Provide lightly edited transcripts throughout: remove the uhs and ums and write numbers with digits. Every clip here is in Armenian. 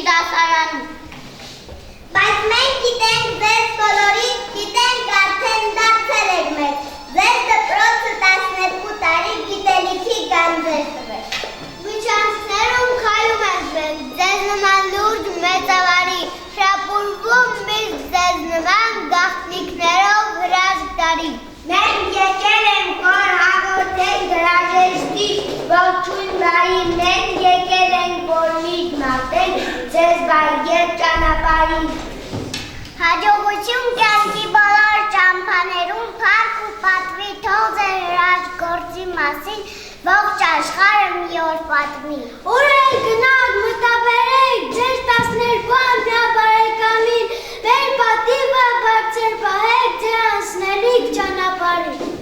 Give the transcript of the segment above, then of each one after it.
դասարանում։ Բայց մենք գիտենք ձեզ բոլորին, գիտենք արդեն դարձել եք մեծ, ձեզ դպրոցը 12 տարի գիտելիքի գանձեր տվեց։ Միջանցներում քայլում ենք մենք, ձեզ նման լուրջ մեծավարի, հրապուրվում միշտ ձեզ նման գաղտնիքներով հրաժարի։ Մենք եկել ենք, որ հաղորդենք հրաժեշտի ողջույն բարի, մենք եկել ենք, որ միշտ մաղթենք ձեզ բայգետ ճանապարհին։ Հաջողություն կյանքի բոլոր ճամփաներում, փառք ու պատվի, թող ձեր հրաշք գործի մասին ողջ աշխարհը մի օր պատմի։ Ուր գնաք, մտաբերեք, ձեր 12-ամյա բարեկամին, մեր պատիվը բարձր պահեք ձեր անցնելիք ճանապարհին։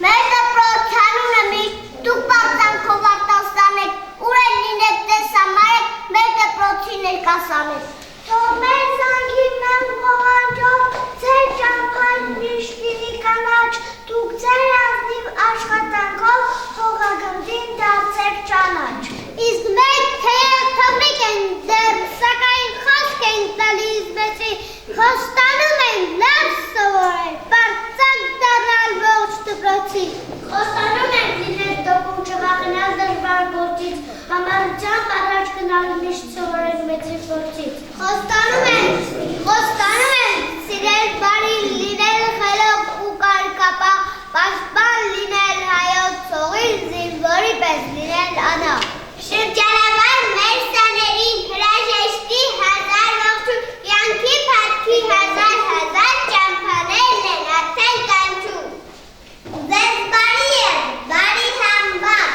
Մեր դպրոցի անունը միշտ դուք պարզանքով արտասանեք, ուր լինեք տեսամարեք, մեր դպրոցի ներկասանեք։ Թող մեր զանգին մենք ողանջով, ձեր ճամփան միշտ լինի կանաչ, դուք ձեր ազնիվ աշխատանքով հողագնդին դարձեք ճանաչ։ Իսկ մենք թեև փոքրիկ ենք դեռ, սակայն խոսք ենք տալիս մեծի, խոստանում ենք լավ սովորել, բարձակ դառնալ ողջ դպրոցի։ Խոստանում ենք լինել դոկում, չվախենալ դժվար գործից, համառությամբ առաջ գնալ միշտ սովորել մեծի փորձից։ Խոստանում ենք սիրել բարի, լինել խելոք ու կարգապահ, պաշտպան լինել հայոց ցողին, զինվորի պես լինել անաղ։ Շրջանավար մեր սաներին հրաժեշտի հազար ողջույն, կյանքի փառքի հազար ճամփաներն են արդեն կանչում։ Ձեզ բարի է, բարի համբավ,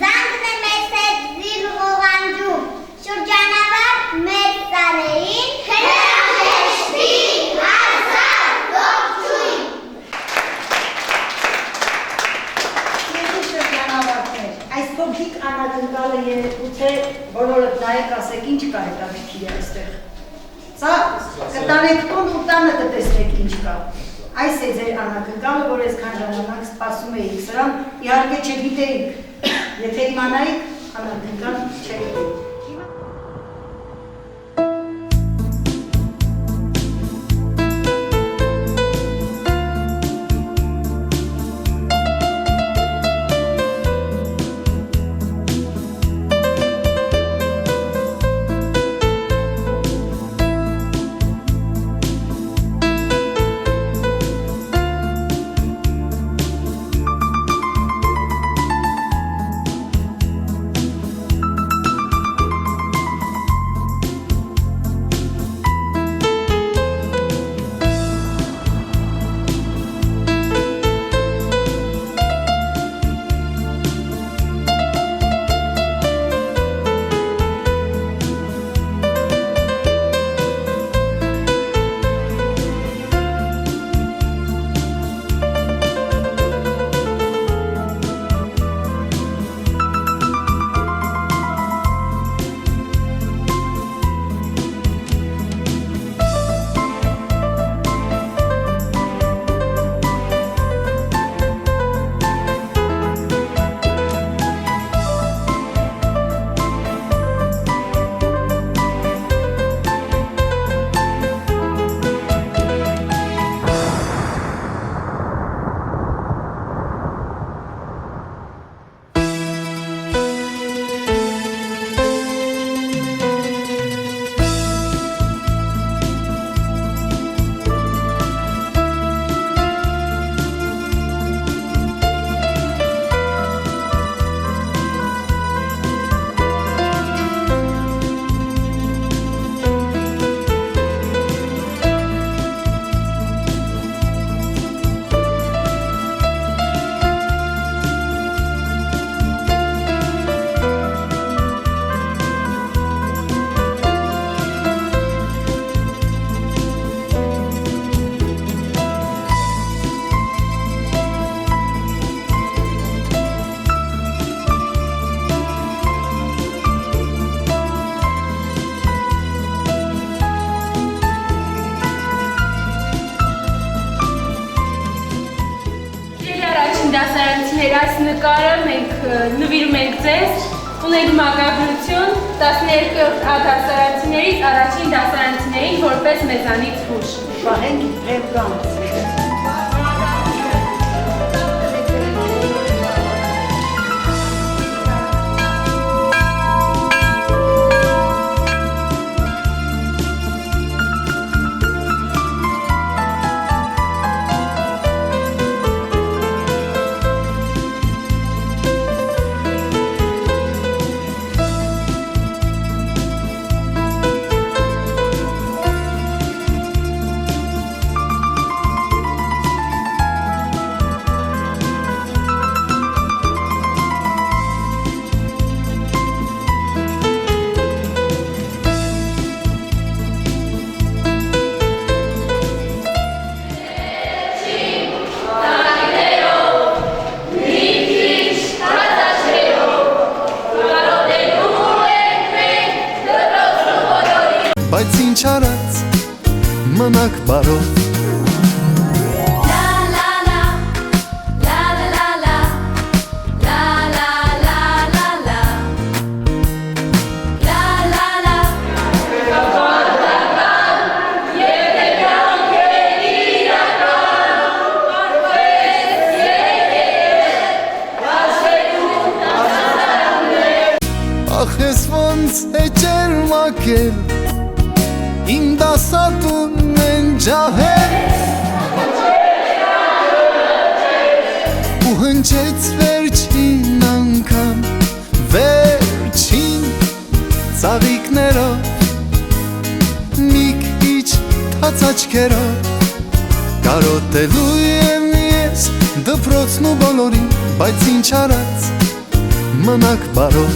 զանգն է մեզ հետ զիլ ողանջում, շրջանավար մեր սաներին հրաժեշտի հազար ողջույն։ Այս փոքրիկ անակնկալը երեկուցե բոլորդ նայեք ասեք ինչ կա հետաքրքիր է այստեղ։ Սա կտանեք տուն ու տանը կտեսնեք ինչ կա։ Այս է ձեր անակնկալը, որ այսքան ժամանակ սպասում էիք սրան, իհարկե չգիտեիք, եթե իմանայիք, անակնկալ չգիտեիք։ Դասարանցիներ, այս նկարը մենք նվիրում ենք ձեզ, Ունենք մակագրություն 12-րդ դասարանցիներից առաջին դասարանցիներին որպես մեզանից հուշ։ Շահենք Ռեմբրանտ։ Բայց ինչ արած մնաք բարով Ախ ես ոնց է ջերմակել Իմ դասատունն են ջահել Ու հնչեց վերջին անգամ Վերջին ծաղիկներով Մի քիչ թաց աչքերով Կարոտելու եմ ես դպրոցն ու բոլորին Բայց ինչ արած մնաք բարով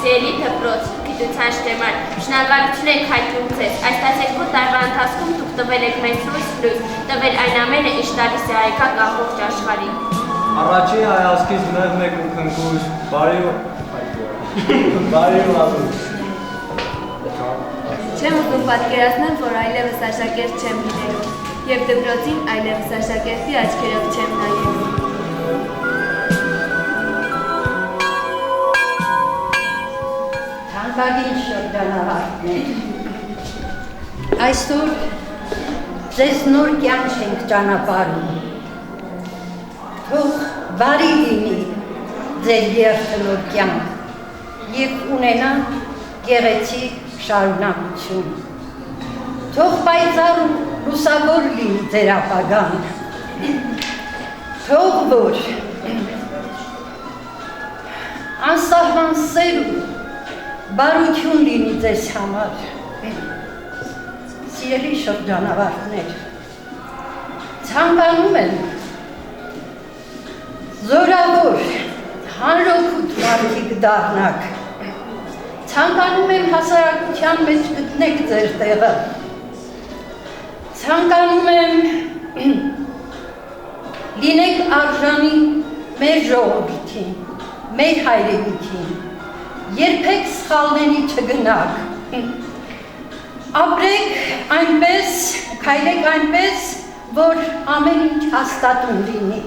Սիրելի դպրոց, գիտության շտեմար, շնորհակալություն ենք հայտնում ձեզ, այս 12 տարվա ընթացքում դուք տվել եք մեծ լույս, տվել այն ամենը, ինչ տալիս է հայկական ամբողջ աշխարհին։ Առաջին հայացքից մեղմ եք ու քնքուշ, բարի ու ազուտ։ Չեմ ուզում պատկերացնել, որ այլևս աշակերտ չեմ լինելու, և դպրոցին այլևս աշակերտի աչքերով չեմ նայելու։ Թանկագին շրջանավարտներ, այսօր ձեզ նոր կյանք ենք ճանապարհում, թող բարի լինի ձեր երթնոր կյանք և ունենա գեղեցիկ շարունակություն, թող պայծառ ու լուսավոր լինի ձեր ապագան, թող որ անսահման սեր ու բարություն լինի ձեզ համար, սիրելի շրջանավարտներ, ցանկանում եմ զորավոր, հանրօգուտ մարդիկ դառնաք, ցանկանում եմ հասարակության մեջ գտնեք ձեր տեղը, ցանկանում եմ լինեք արժանի մեր ժողովրդին, մեր հայրենիքին, երբեք սխալների չգնաք, ապրեք այնպես, քայլեք այնպես, որ ամեն ինչ հաստատուն լինի,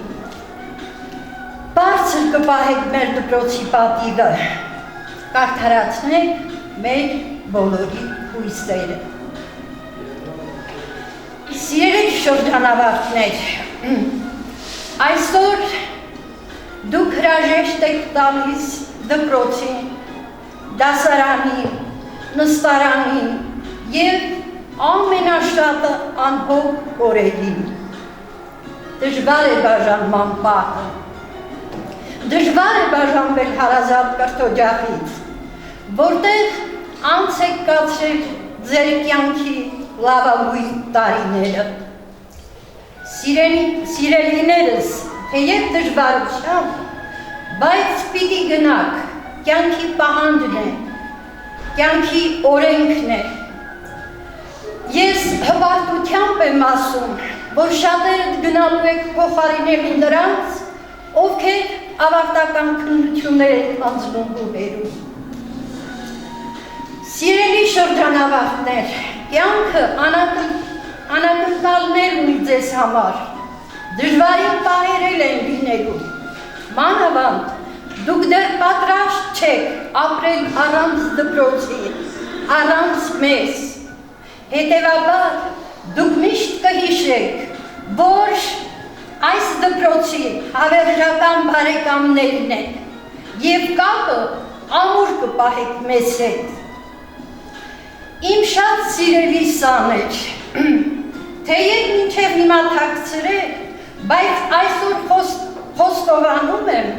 բարձր կպահեք մեր դպրոցի պատիվը, կարդարացնեք մեր բոլորի հույսերը։ Սիրելի շրջանավարտներ, այսօր դուք հրաժեշտ եք տալիս դպրոցին, դասարանին, նստարանին և ամենաշատը անհոգ օրերին։ Դժվար է բաժանման պահը, դժվար է բաժանվել հարազատ կրթօջախից, որտեղ անց եք կացրել ձեր կյանքի լավագույն տարիները։ Սիրելիներս, թեև դժվարությամբ, բայց պիտի գնաք, կյանքի պահանջն է, կյանքի օրենքն է։ Ես հպարտությամբ եմ ասում, որ շատերը գնալու եք փոխարինելու նրանց, ովքեր ավարտական քննություններ են անցնում ու բերում։ Սիրելի շրջանավարտներ, կյանքը անակնկալներ ունի ձեզ համար, դժվարին պահերել են լինելու, մանավանդ դուք դեռ պատրաստ չեք ապրել առանց դպրոցի, առանց մեզ, հետևաբար դուք միշտ կհիշեք, որ այս դպրոցի հավերժական բարեկամներն եք և կապը ամուր կպահեք մեզ հետ։ Իմ շատ սիրելի սաներ, թեև մինչև հիմա թաքցրել, բայց այսօր խոստովանում եմ,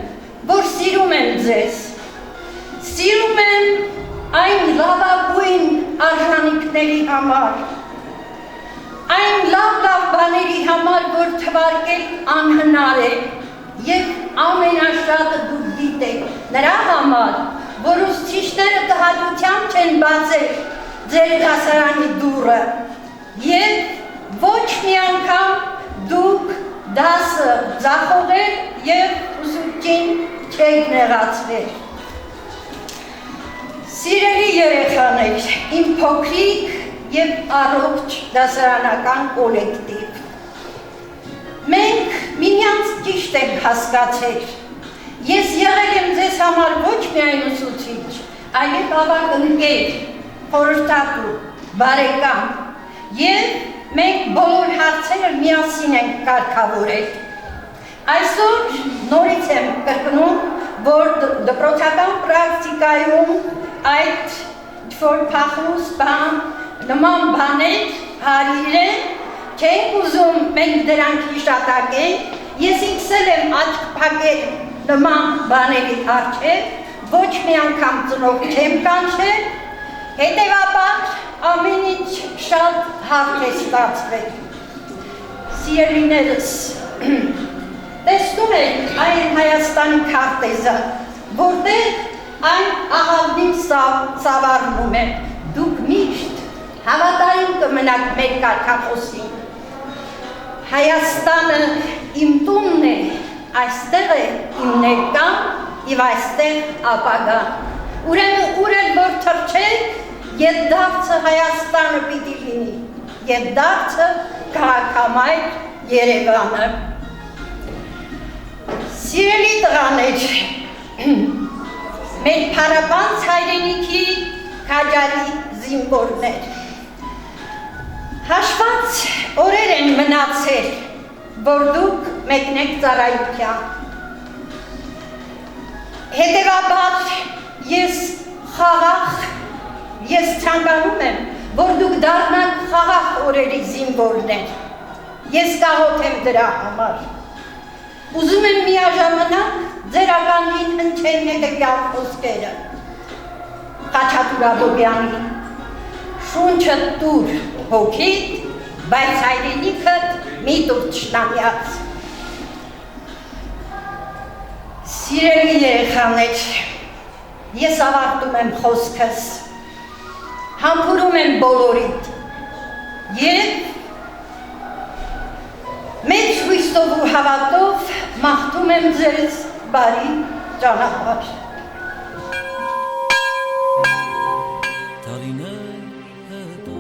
որ սիրում եմ ձեզ, սիրում եմ այն լավագույն արժանիքների համար, այն լավ բաների համար, որ թվարկել անհնար է և ամենաշատը դուք գիտեք, նրա համար, որ ուսուցիչները տհաճությամբ չեն բացել ձեր դասարանի դուռը և ոչ մի անգամ դուք դասը ձախողել և ուսուցչին չեք նեղացրել։ Սիրելի երեխաներ, իմ փոքրիկ և առողջ դասարանական կոլեկտիվ, մենք միմյանց ճիշտ ենք հասկացել, ես եղել եմ ձեզ համար ոչ միայն ուսուցիչ, այլև ավագ ընկեր, խորհրդատու, բարեկամ, և մենք բոլոր հարցերը միասին ենք կարգավորել։ Այսօր նորից եմ կրկնում, որ դպրոցական պրակտիկայում այդ որ փախուս բան, նման բաներ հարիր են, չենք ուզում մենք դրանք հիշատակենք, ես ինքս եմ աչք փակել նման բաների առջև, ոչ մի անգամ ծնող չեմ կանչել, հետևաբար ամեն ինչ շատ հարթ է ստացվել։ Սիրելիներս, տեսնում եք այն Հայաստանի քարտեզը, որտեղ այն աղավնին սավառնում է, դուք միշտ հավատարիմ կմնաք մեր կարգախոսին։ Հայաստանը իմ տունն է, այստեղ է իմ ներկան և այստեղ ապագան։ Ուրեմն ուր էլ որ թռչեք, ետդարձը Հայաստանը պիտի լինի, ետդարձը քաղաքամայր Երևանը։ Սիրելի տղաներ, մեր փառապանծ հայրենիքի քաջարի զինվորներ, հաշված օրեր են մնացել, որ դուք մեկնեք ծառայության։ Հետևաբար ես ցանկանում եմ, որ դուք դառնաք խաղաղ օրերի զինվորներ։ Ես կաղոթեմ դրա համար։ Ուզում եմ միաժամանակ ձեր ականջին հնչել հետևյալ խոսքերը։ Խաչատուր Աբովյանի շունչդ տուր հոգիդ, բայց հայրենիքդ մի տուր թշնամյաց։ Սիրելի երեխաներ, ես ավարտում եմ խոսքս, համբուրում եմ բոլորիդ և մեծ հույսով ու հավատով մաղթում եմ ձեզ բարի ճանապարհ։ Տարիներ հետո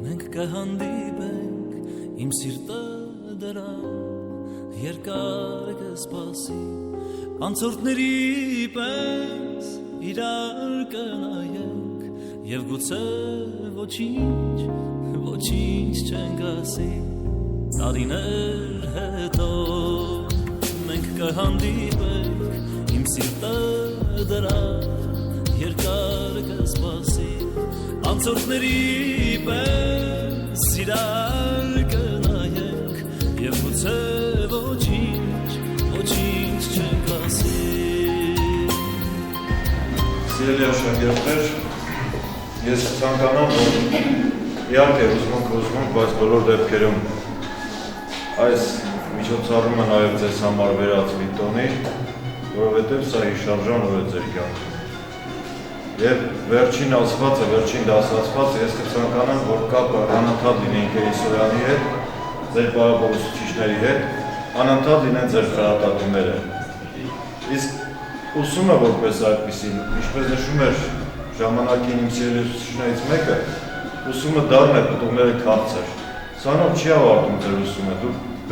մենք կհանդիպենք, իմ սիրտը դրա երկար կսպասի, անցորդների պես իրար կնայենք և գուցե ոչինչ չենք ասի։ Տարիներ հետո մենք կհանդիպենք, իմ սիրտը դրա երկար կսպասի անցորդների պես սիրալ կնայենք և գուցե ոչինչ չենք ասի Սիրելի աշակերտներ, ես ցանկանամ, որ իհարկե ուզում ենք, բայց բոլոր դեպքերում այս միջոցառումը նաև ձեզ համար վերած մի տոնի, որովհետև սա հիշարժան օր է ձեր կյանքում։ Եվ վերջին ասվածը, վերջին դասացվածը ես կցանկանամ, որ կապը անընդհատ լինի Ինկերիսոյանի հետ, ձեր պարապորուսուցիչների հետ, անընդհատ լինեն ձեր խրատատուները։ Իսկ ուսումը որպես այդպիսի, ինչպես նշում էր ժամանակին իմ սիրելի ուսուցիչներից մեկը, ուսումը դառն է, պտուղները քաղցր։ Սրանով չի ավարտում ձեր ուսումը,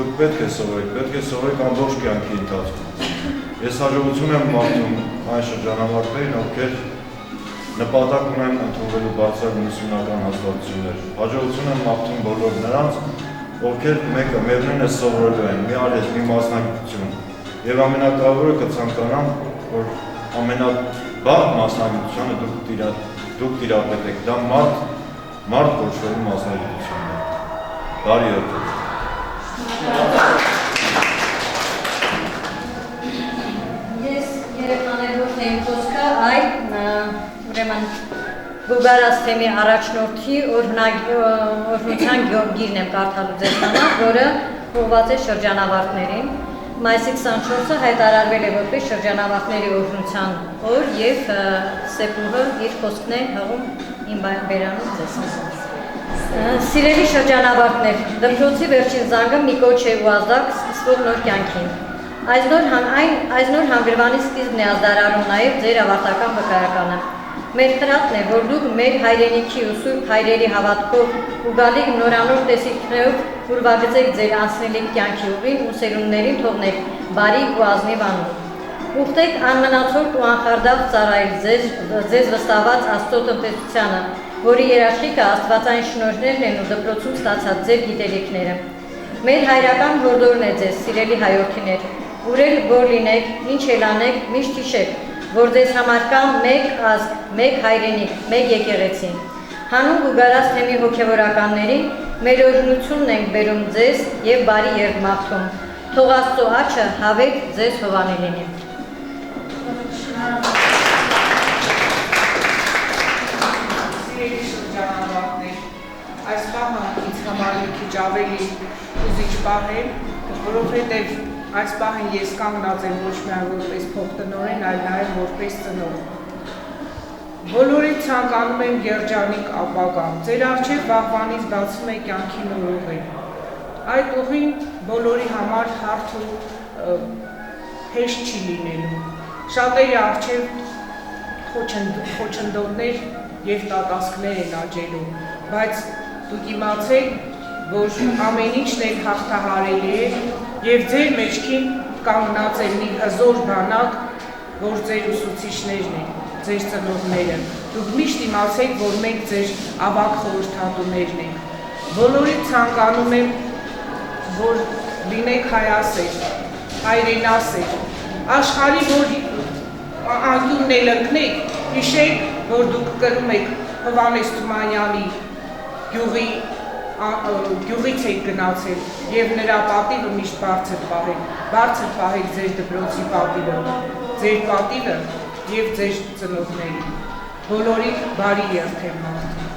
դուք պետք է սովորեք ամբողջ կյանքի ընթացքում։ Ես հաջողություն եմ մաղթում այն շրջանավարտներին, ովքեր նպատակ ունեն ընդունվելու բարձր ուսումնական հաստատություններ։ Հաջողություն եմ մաղթում բոլոր նրանց, ովքեր մեկը միևնույն է սովորելու են, մի արհեստ, մի մասնագիտություն։ Եվ ամենակարևորը կցանկանամ, որ ամենաբարդ մասնագիտությանը դուք տիրապետեք, դա մարդ կոչվելու մասնագիտությունն է։ Բարի օր։ Ես երեխաներով եմ խոսքը այլ ուրեմն Բուլղարիայի թեմի առաջնորդի օրհնության գիրն եմ կարդալու ձեզ համար, որը ուղղված է շրջանավարտներին։ Մայիսի 24-ը հայտարարվել է որպես շրջանավարտների օրհնության օր եւ Սեպուհը իր խոսքն է հղում իմ բերանում ձեզ։ Սիրելի շրջանավարտներ, դպրոցի վերջին զանգը մի կոչ է ու ազդակ սկսվող նոր կյանքին։ Այս նոր հանգրվանի սկիզբն է ազդարարում նաև ձեր ավարտական վկայականը։ Մեր խրատն է, որ դուք մեր հայրենիքի ու սուրբ հայրերի հավատքով ու գալիք նորանոր տեսիլքներով ուրվագծեք ձեր անցնելիք կյանքի ուղին ու սերունդներին թողնեք բարի ու ազնիվ անուն։ Ուխտեք անմնացորդ ու անխարդախ ծառայել ձեզ վստահված Աստծո տնտեսությանը, որի երաշխիքը աստվածային շնորհներն են ու դպրոցում ստացած ձեր գիտելիքները։ Մեր հայրական հորդորն է ձեզ, սիրելի հայրենիքներ, ուր որ լինեք, ինչ էլ անեք, միշտ հիշեք, որ ձեզ համար կա մեկ ազգ, մեկ հայրենիք, մեկ եկեղեցի։ Հանուն Բուլղարիայի թեմի հոգևորականներին մեր օրհնությունն ենք բերում ձեզ եւ բարի երդ մաղթում։ Թող Աստծո աջը հավեք ձեզ հովանի լինի։ Սիրելի շրջանավարտներ, այս պահը ինձ համար մի քիչ ավելի ուզիչ պահ է, որովհետև այս պահին ես կանգնած եմ ոչ միայն որպես փոխտնօրեն, այլ նաև որպես ծնող։ Բոլորի ցանկանում եմ երջանիկ ապագա։ Ձեր առջև վաղվանից բացում է կյանքի նոր ուղի։ Այդ ուղին բոլորի համար հարթ ու հեշտ չի լինելու։ Շատերի առջև խոչընդոտներ և տատասկներ են աճելու, բայց դուք իմացեք, որ ամեն ինչն էլ հաղթահարելի է և ձեր մեջքին կանգնած է մի հզոր բանակ, որ ձեր ուսուցիչներն են, ձեր ծնողները։ Դուք միշտ իմացեք, որ մենք ձեր ավագ խորհրդատուներն ենք։ Բոլորի ցանկանում եմ, որ լինեք հայասեր, հայրենասեր, աշխարհի որ անկյունն էլ ընկնեք, հիշեք, որ դուք կրում եք Հովհաննես Թումանյանի գյուղից եք գնացել և նրա պատիվը միշտ բարձր պահեք ձեր դպրոցի պատիվը, ձեր պատիվը և ձեր ծնողների։ Բոլորի բարի երդ եմ մաղթում։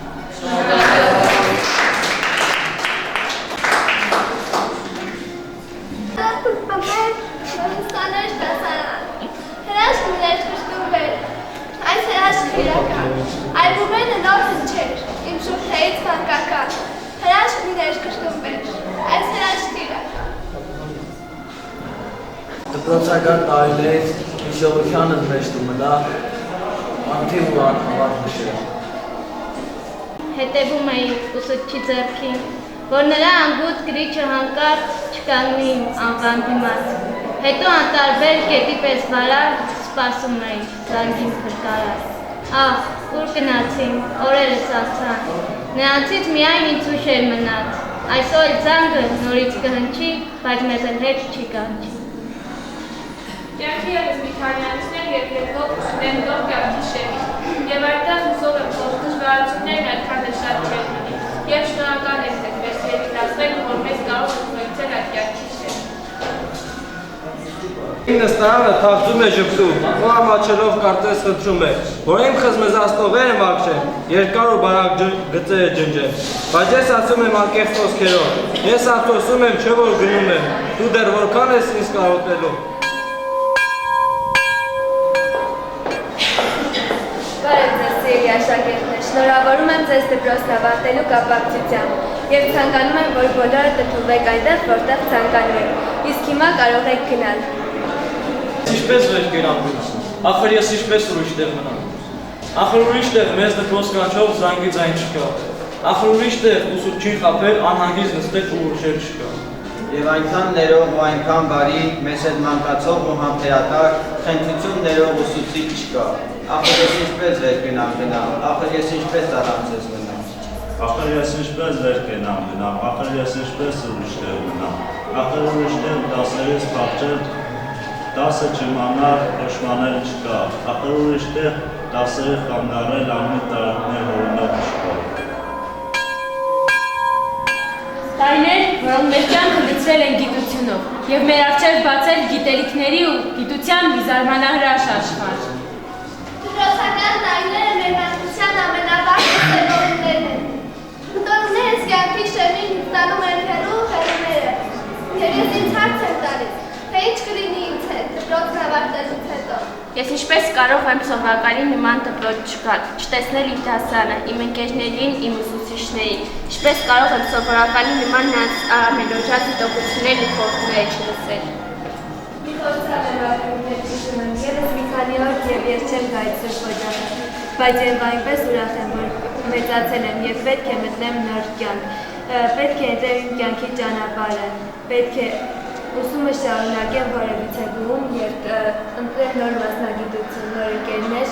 Այս հրաշքը իրական, այլուղենը նոր հնչեր, իմ շուրթեից մանկական, հրաշքն իր կշկմվեր, այս հրաշքը իրական։ Դպրոցական տարիներից հիշողությանս մեջ մնա անթիվ ու անհավատ նշել։ Հետևում էի ուսուցչի ձեռքին, որ նրա անգութ գրիչը հանկարծ չկանգնի անվան դիմաց, հետո անտարբեր կետի պես վարար սպասում էի զանգին փրկարար։ Ահ, ուր գնացին, օրերս անցան, նրանցից միայն ինձ ուշ էր մնաց, այսօր զանգը նորից կհնչի, բայց մեզ էլ հետ չի կանչի։ Կյանքի ևս մի քանի ամիսներ և եկող ունեմ նոր կյանքի շեմի։ Եվ այդտեղ հուսով եմ, որ դժվարություններն այդքան էլ շատ չեն մնի։ Եվ շնորհակալ եմ, թե մեզ երիտասարդեք, որ մեզ կարող եք ուղեկցել այդ կյանքի շերտ։ Նստարանը թաքցում է ժպտում, ու ամաչելով կարծես խնդրում է, որ իմ խզմզացնողները մաքրեն, երկար ու բարակ գծերը ջնջեն, բայց ես ասում եմ անկեղծ խոսքերով, ես ափսոսում եմ, չէ որ գնում եմ, դու դեռ որքան ես ինձ կարոտելու։ Բարև ձեզ սիրելի աշակերտներ, շնորհավորում եմ ձեզ դպրոցն ավարտելու կապակցությամբ և ցանկանում եմ, որ բոլորը տտուվեք այնտեղ, որտեղ ցանկանում եք, իսկ հիմա կարող եք գնալ։ Ինչպես վեր կերամ գնամ, ախր ես ինչպես ուրիշ տեղ մնամ, ախր ուրիշ տեղ մեզ դպրոց կանչով զանգի ձայն չկա, ախր ուրիշ տեղ ուսուցչին խաբել, անհանգիստ նստել ու ուրիշել չկա։ Եվ այնքան ներող ու այնքան բարի, մեզ հետ մանկացող ու համբերատար, խնդրություն ներող ուսուցիչ չկա, ախր ես ինչպես վեր կենամ գնամ, ախր ես ինչպես առանց ես մնամ, ախր ես ինչպես վեր կենամ գնամ, ախր ես ինչպես ուրիշ տեղ մնամ, ախր ուրիշ տեղ դասերից փախչել, դասը չիմանալ, պաշտպանել չկա, ախր ուրիշ տեղ դասերը խանգարել անմիտ տարածքներ օրինակ չկա։ Տարիներ, որոնք մեր կյանքը լցրել են գիտությունով և մեր առջև բացել գիտելիքների ու գիտության մի զարմանահրաշ աշխարհ։ Դպրոցական տարիները մեր մանկության ամենավառ դեպքերն են։ Մտորումներս կյանքի շեմին տանում են հերուները, և ես ինձ հարց եմ տալիս, թե ինչ կլինի ինձ հետ դպրոցն ավարտելուց հետո։ Ես ինչպես կարող եմ սովորականի նման դպրոց չգալ, չտեսնել իմ դասարանը, իմ ընկերներին, իմ ուսուցիչներին, ինչպես կարող եմ սովորականի նման նրանց ամենօրյա դիտողություններն ու խորհուրդները չլսել։ Մի խոսալ եմ ապրում, երբ հիշում եմ, ևս մի քանի օր և ես չեմ գայց սուրբ օջախը, բայց և այնպես ուրախ եմ, որ մեծացել եմ և պետք է մտնեմ նոր կյանք, պետք է ընտրեմ իմ կյանքի ճանապարհը, պետք է ուսումը շարունակեմ որևիցե գում և ընտրեմ նոր մասնագիտություն, նոր ընկերներ,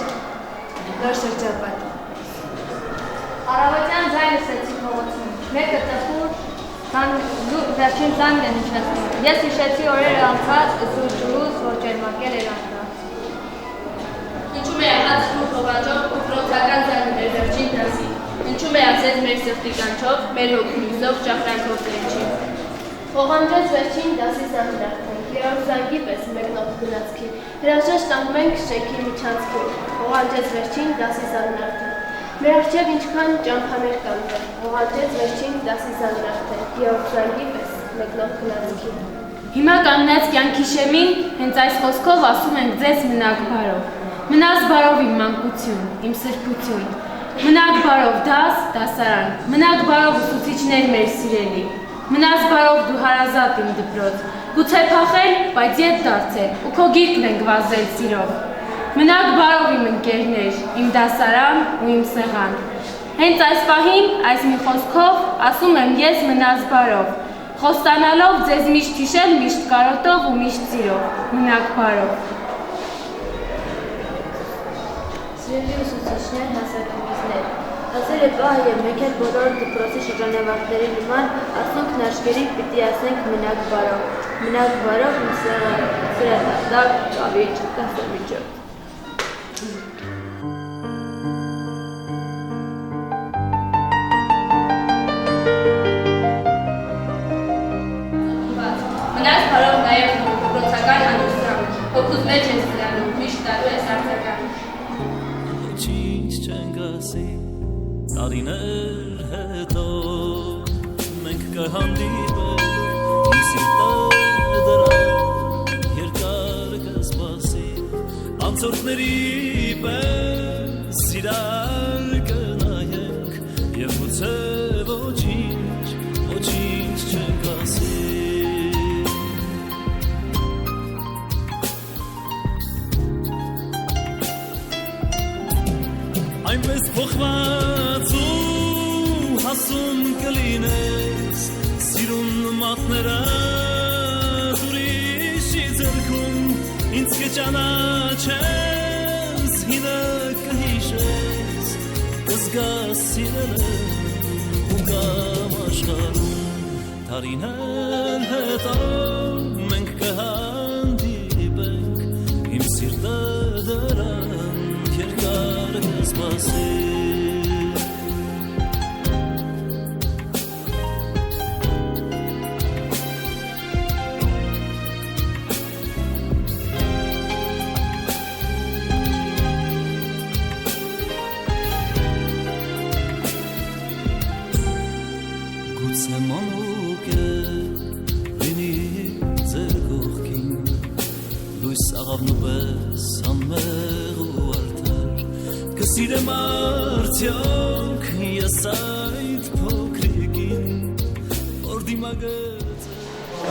նոր շրջապատ։ Առավոտյան ձայն լսեցի փողոցում, մեկը տխուր, վերջին զանգն են հիշեցնում։ Ես հիշեցի օրերը անցած, ջուրուս, որ ջերմակել էր անցած։ Ինչու մեհած ու հովանջով ու դպրոցական զանգներ վերջին դասի, ինչու մեհացեց մեր սրտի կանչով, մեր հոգու հույսով, ճախրանքով դրիչին։ Հողանջեց վերջին դասի զանգրախտենք, երորդ զանգի պես մեկնող գնացքի, հրաժեշտ տանում ենք շեքի միջանցքի, հողանջեց վերջին դասի զանգրախտենք, մեր առջև ինչքան ճամփաներ կան դեռ, հողանջեց վերջին դասի զանգրախտենք, երորդ զանգի պես մեկնող գնացքի։ Հիմա կանգնած կյանքի շեմին, հենց այս խոսքով ասում ենք ձեզ մնաք բարով, մնաս բարով իմ մանկություն, իմ սրբություն, մնաք բարով դաս, դասարան, մնաք բարով ուսուցիչներ մեր սիրելի, մնաս բարով դու հարազատ իմ դպրոց, գուցե փախել, բայց ետ դարձել, ու քո գիրկն ենք վազել սիրով, մնաք բարով իմ ընկերներ, իմ դասարան ու իմ սեղան, հենց այս պահին, այս մի խոսքով, ասում եմ ես մնաս բարով, խոստանալով ձեզ միշտ հիշել, միշտ կարոտով ու միշտ սիրով, մնաք բարով։ Սիրելի ուսուցիչներ, հասակումիզներ, հասել է պահը և մենք էլ բոլոր դպրոցի շրջանավարտների նման ասոնք նաշկերին պիտի ասենք մնաք բարով իմ սրատադակ կավիճ դասավիճով։ Մնաս բարով նաև դպրոցական հանդուսրամ, հոգուց մեջ ես սրանում, միշտ տալու ես արձական։ Ինչ չենք ասի, տարիներ հետո մենք կհանդիպենք, իմ սիրտը դրան երկար կսպասի, անցորդների պես սիրալ կնայենք, և գուցե ոչինչ չենք ասի։ Այնպես փոխված ու հասուն կլինես, սիրուն մատները ուրիշի ձեռքում, ինձ կճանաչես, հինը կհիշես, կզգաս սիրել եմ ու կամ աշխարհում, տարիներ հետո մենք կհանդիպենք, իմ սիրտը դրան երկար կսպասի։ սպասել Գուցե մանուկ է լինի ձեր կողքին լույս աղավն ու պես անմեղ ու արդար կսիրեմ արդյոք ես այդ փոքրիկին որ դիմագծը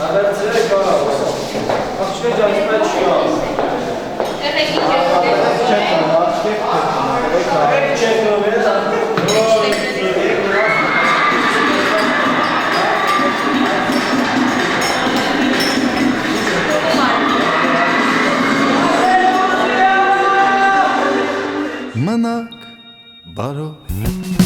Աղերցրեք աղջկե ջան իմ հետ չի Մնաք բարով